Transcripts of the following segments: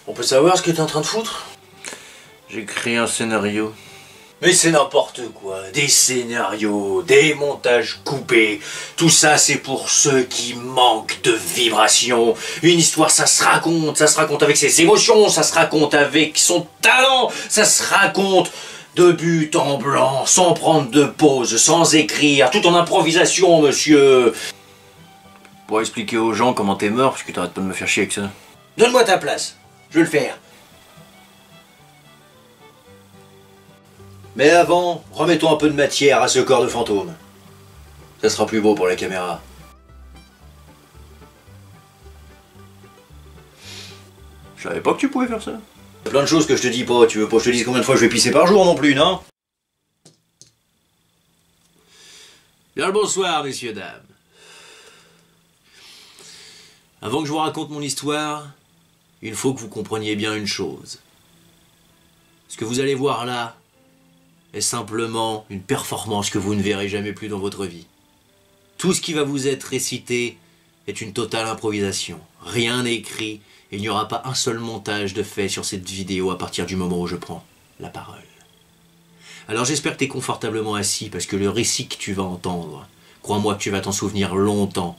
On peut savoir ce que t'es en train de foutre? J'ai créé un scénario. Mais c'est n'importe quoi, des scénarios, des montages coupés, tout ça c'est pour ceux qui manquent de vibrations. Une histoire ça se raconte avec ses émotions, ça se raconte avec son talent, ça se raconte de but en blanc, sans prendre de pause, sans écrire, tout en improvisation monsieur. Pour expliquer aux gens comment t'es mort, parce que t'arrêtes pas de me faire chier avec ça. Donne-moi ta place, je vais le faire. Mais avant, remettons un peu de matière à ce corps de fantôme. Ça sera plus beau pour la caméra. Je savais pas que tu pouvais faire ça. Il y a plein de choses que je te dis pas, tu veux pas que je te dise combien de fois je vais pisser par jour non plus, non? Bien le bonsoir, messieurs, dames. Avant que je vous raconte mon histoire, il faut que vous compreniez bien une chose. Ce que vous allez voir là est simplement une performance que vous ne verrez jamais plus dans votre vie. Tout ce qui va vous être récité est une totale improvisation. Rien n'est écrit et il n'y aura pas un seul montage de fait sur cette vidéo à partir du moment où je prends la parole. Alors j'espère que tu es confortablement assis parce que le récit que tu vas entendre, crois-moi que tu vas t'en souvenir longtemps.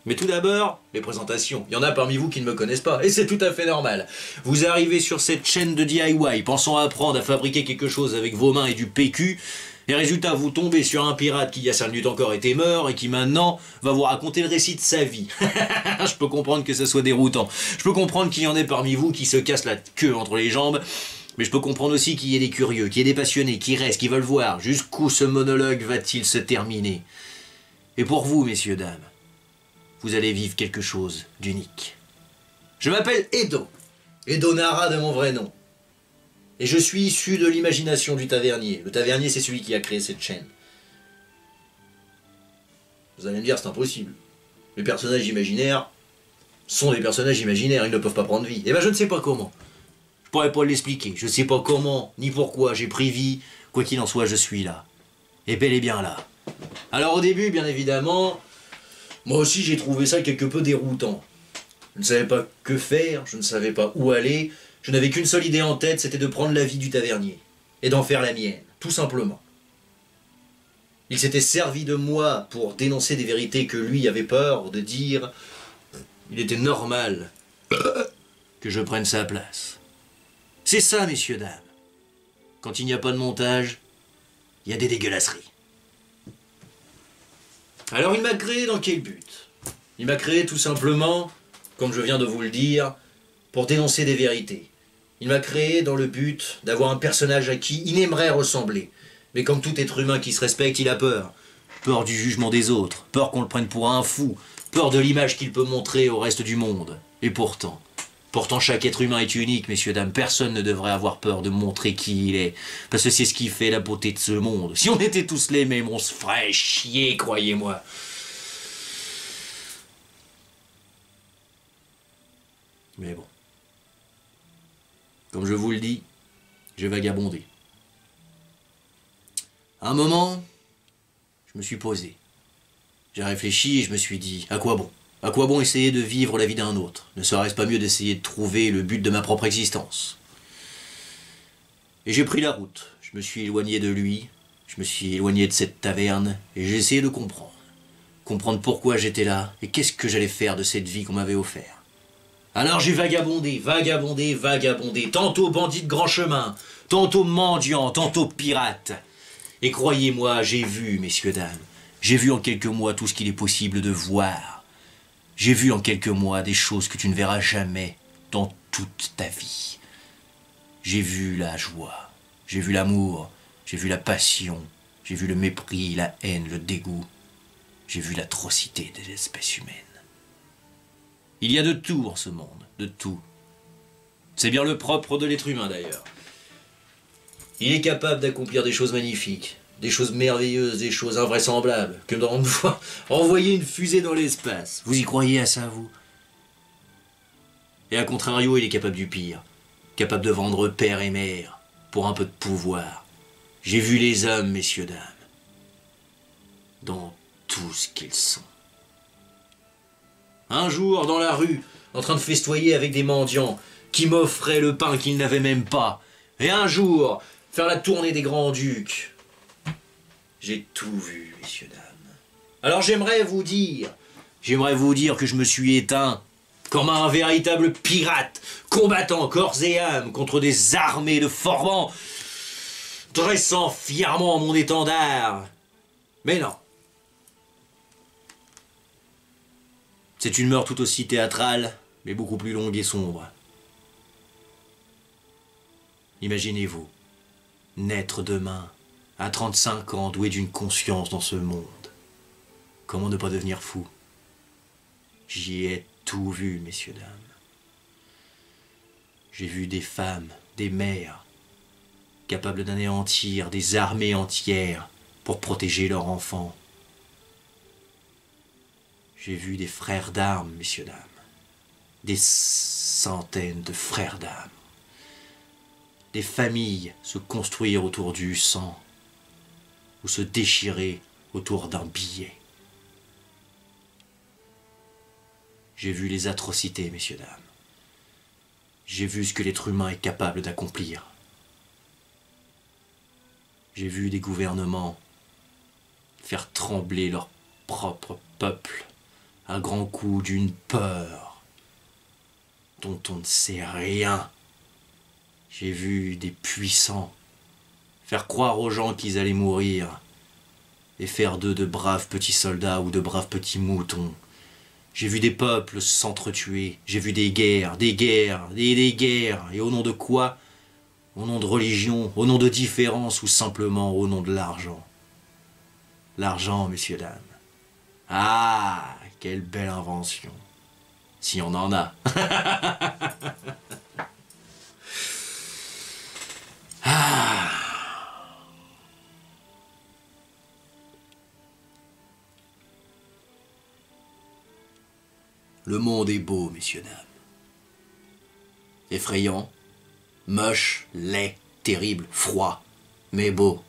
Mais tout d'abord, les présentations. Il y en a parmi vous qui ne me connaissent pas, et c'est tout à fait normal. Vous arrivez sur cette chaîne de DIY, pensant apprendre à fabriquer quelque chose avec vos mains et du PQ, et résultat, vous tombez sur un pirate qui il y a 5 minutes encore était mort, et qui maintenant va vous raconter le récit de sa vie. Je peux comprendre que ça soit déroutant. Je peux comprendre qu'il y en ait parmi vous qui se cassent la queue entre les jambes, mais je peux comprendre aussi qu'il y ait des curieux, qu'il y ait des passionnés, qui restent, qui veulent voir jusqu'où ce monologue va-t-il se terminer. Et pour vous, messieurs, dames, vous allez vivre quelque chose d'unique. Je m'appelle Edo, Edo Nara de mon vrai nom. Et je suis issu de l'imagination du tavernier. Le tavernier, c'est celui qui a créé cette chaîne. Vous allez me dire, c'est impossible. Les personnages imaginaires sont des personnages imaginaires, ils ne peuvent pas prendre vie. Eh ben, je ne sais pas comment. Je pourrais pas l'expliquer. Je ne sais pas comment, ni pourquoi j'ai pris vie. Quoi qu'il en soit, je suis là. Et bel et bien là. Alors au début, bien évidemment, moi aussi j'ai trouvé ça quelque peu déroutant. Je ne savais pas que faire, je ne savais pas où aller, je n'avais qu'une seule idée en tête, c'était de prendre la vie du tavernier, et d'en faire la mienne, tout simplement. Il s'était servi de moi pour dénoncer des vérités que lui avait peur de dire. Il était normal que je prenne sa place. C'est ça, messieurs, dames. Quand il n'y a pas de montage, il y a des dégueulasseries. Alors il m'a créé dans quel but? Il m'a créé tout simplement, comme je viens de vous le dire, pour dénoncer des vérités. Il m'a créé dans le but d'avoir un personnage à qui il aimerait ressembler. Mais comme tout être humain qui se respecte, il a peur. Peur du jugement des autres, peur qu'on le prenne pour un fou, peur de l'image qu'il peut montrer au reste du monde. Et pourtant chaque être humain est unique, messieurs, dames. Personne ne devrait avoir peur de montrer qui il est. Parce que c'est ce qui fait la beauté de ce monde. Si on était tous les mêmes, on se ferait chier, croyez-moi. Mais bon. Comme je vous le dis, j'ai vagabondé. À un moment, je me suis posé. J'ai réfléchi et je me suis dit, à quoi bon? À quoi bon essayer de vivre la vie d'un autre? Ne serait-ce pas mieux d'essayer de trouver le but de ma propre existence? Et j'ai pris la route. Je me suis éloigné de lui, je me suis éloigné de cette taverne, et j'ai essayé de comprendre. Comprendre pourquoi j'étais là, et qu'est-ce que j'allais faire de cette vie qu'on m'avait offerte. Alors j'ai vagabondé, vagabondé, vagabondé, tantôt bandit de grand chemin, tantôt mendiant, tantôt pirate. Et croyez-moi, j'ai vu, messieurs, dames, j'ai vu en quelques mois tout ce qu'il est possible de voir. J'ai vu en quelques mois des choses que tu ne verras jamais dans toute ta vie. J'ai vu la joie, j'ai vu l'amour, j'ai vu la passion, j'ai vu le mépris, la haine, le dégoût. J'ai vu l'atrocité des espèces humaines. Il y a de tout en ce monde, de tout. C'est bien le propre de l'être humain d'ailleurs. Il est capable d'accomplir des choses magnifiques, des choses merveilleuses, des choses invraisemblables, que envoyer une fusée dans l'espace. Vous y croyez à ça, vous? Et à contrario, il est capable du pire, capable de vendre père et mère pour un peu de pouvoir. J'ai vu les hommes, messieurs, dames, dans tout ce qu'ils sont. Un jour, dans la rue, en train de festoyer avec des mendiants qui m'offraient le pain qu'ils n'avaient même pas. Et un jour, faire la tournée des grands-ducs. J'ai tout vu, messieurs, dames. Alors j'aimerais vous dire que je me suis éteint comme un véritable pirate, combattant corps et âme contre des armées de forbans, dressant fièrement mon étendard. Mais non. C'est une mort tout aussi théâtrale, mais beaucoup plus longue et sombre. Imaginez-vous, naître demain, à 35 ans, doué d'une conscience dans ce monde. Comment ne pas devenir fou? J'y ai tout vu, messieurs, dames. J'ai vu des femmes, des mères, capables d'anéantir des armées entières pour protéger leurs enfants. J'ai vu des frères d'armes, messieurs, dames. Des centaines de frères d'armes. Des familles se construire autour du sang ou se déchirer autour d'un billet. J'ai vu les atrocités, messieurs, dames. J'ai vu ce que l'être humain est capable d'accomplir. J'ai vu des gouvernements faire trembler leur propre peuple à grands coups d'une peur dont on ne sait rien. J'ai vu des puissants faire croire aux gens qu'ils allaient mourir et faire d'eux de braves petits soldats ou de braves petits moutons. J'ai vu des peuples s'entretuer, j'ai vu des guerres, des guerres. Et au nom de quoi? Au nom de religion, au nom de différence ou simplement au nom de l'argent. L'argent, messieurs, dames. Ah, quelle belle invention. Si on en a. Ah. Le monde est beau, messieurs, dames. Effrayant, moche, laid, terrible, froid, mais beau.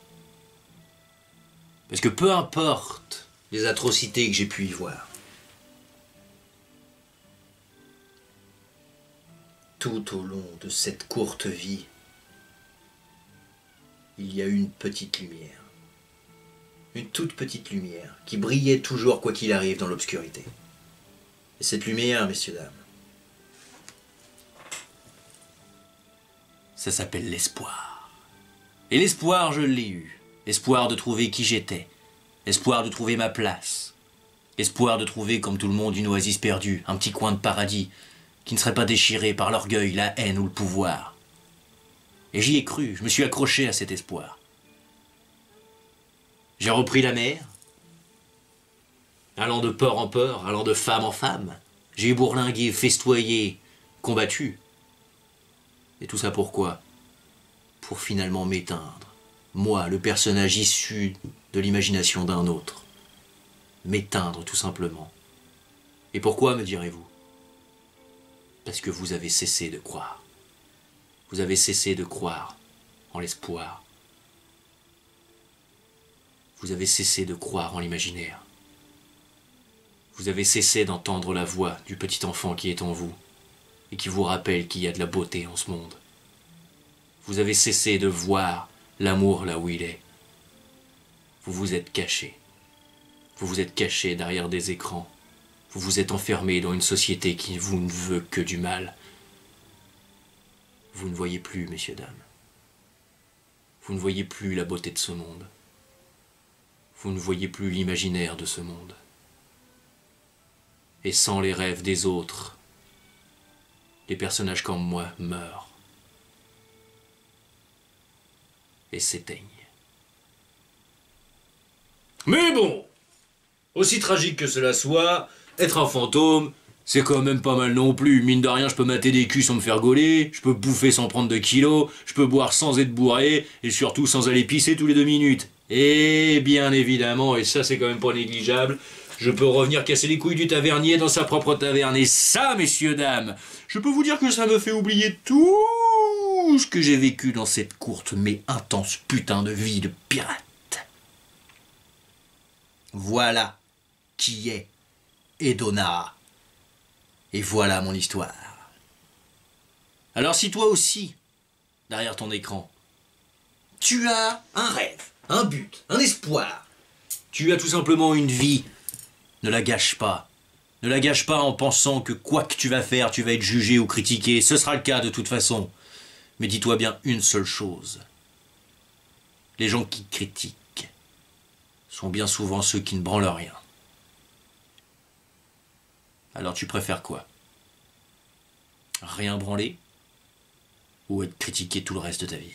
Parce que peu importe les atrocités que j'ai pu y voir, tout au long de cette courte vie, il y a eu une petite lumière. Une toute petite lumière qui brillait toujours quoi qu'il arrive dans l'obscurité. Et cette lumière, messieurs, dames, ça s'appelle l'espoir. Et l'espoir, je l'ai eu. Espoir de trouver qui j'étais. Espoir de trouver ma place. Espoir de trouver, comme tout le monde, une oasis perdue, un petit coin de paradis, qui ne serait pas déchiré par l'orgueil, la haine ou le pouvoir. Et j'y ai cru, je me suis accroché à cet espoir. J'ai repris la mer, allant de port en port, allant de femme en femme. J'ai bourlingué, festoyé, combattu. Et tout ça pourquoi? Pour finalement m'éteindre. Moi, le personnage issu de l'imagination d'un autre. M'éteindre, tout simplement. Et pourquoi, me direz-vous? Parce que vous avez cessé de croire. Vous avez cessé de croire en l'espoir. Vous avez cessé de croire en l'imaginaire. Vous avez cessé d'entendre la voix du petit enfant qui est en vous et qui vous rappelle qu'il y a de la beauté en ce monde. Vous avez cessé de voir l'amour là où il est. Vous vous êtes caché. Vous vous êtes caché derrière des écrans. Vous vous êtes enfermé dans une société qui vous ne veut que du mal. Vous ne voyez plus, messieurs, dames. Vous ne voyez plus la beauté de ce monde. Vous ne voyez plus l'imaginaire de ce monde. Et sans les rêves des autres, les personnages comme moi meurent et s'éteignent. Mais bon, aussi tragique que cela soit, être un fantôme, c'est quand même pas mal non plus. Mine de rien, je peux mater des culs sans me faire gauler, je peux bouffer sans prendre de kilos, je peux boire sans être bourré, et surtout sans aller pisser tous les 2 minutes. Et bien évidemment, et ça c'est quand même pas négligeable, je peux revenir casser les couilles du tavernier dans sa propre taverne. Et ça, messieurs, dames, je peux vous dire que ça me fait oublier tout ce que j'ai vécu dans cette courte mais intense putain de vie de pirate. Voilà qui est Edona. Et voilà mon histoire. Alors si toi aussi, derrière ton écran, tu as un rêve, un but, un espoir, tu as tout simplement une vie, ne la gâche pas. Ne la gâche pas en pensant que quoi que tu vas faire, tu vas être jugé ou critiqué. Ce sera le cas de toute façon. Mais dis-toi bien une seule chose. Les gens qui critiquent sont bien souvent ceux qui ne branlent rien. Alors tu préfères quoi? Rien branler ou être critiqué tout le reste de ta vie?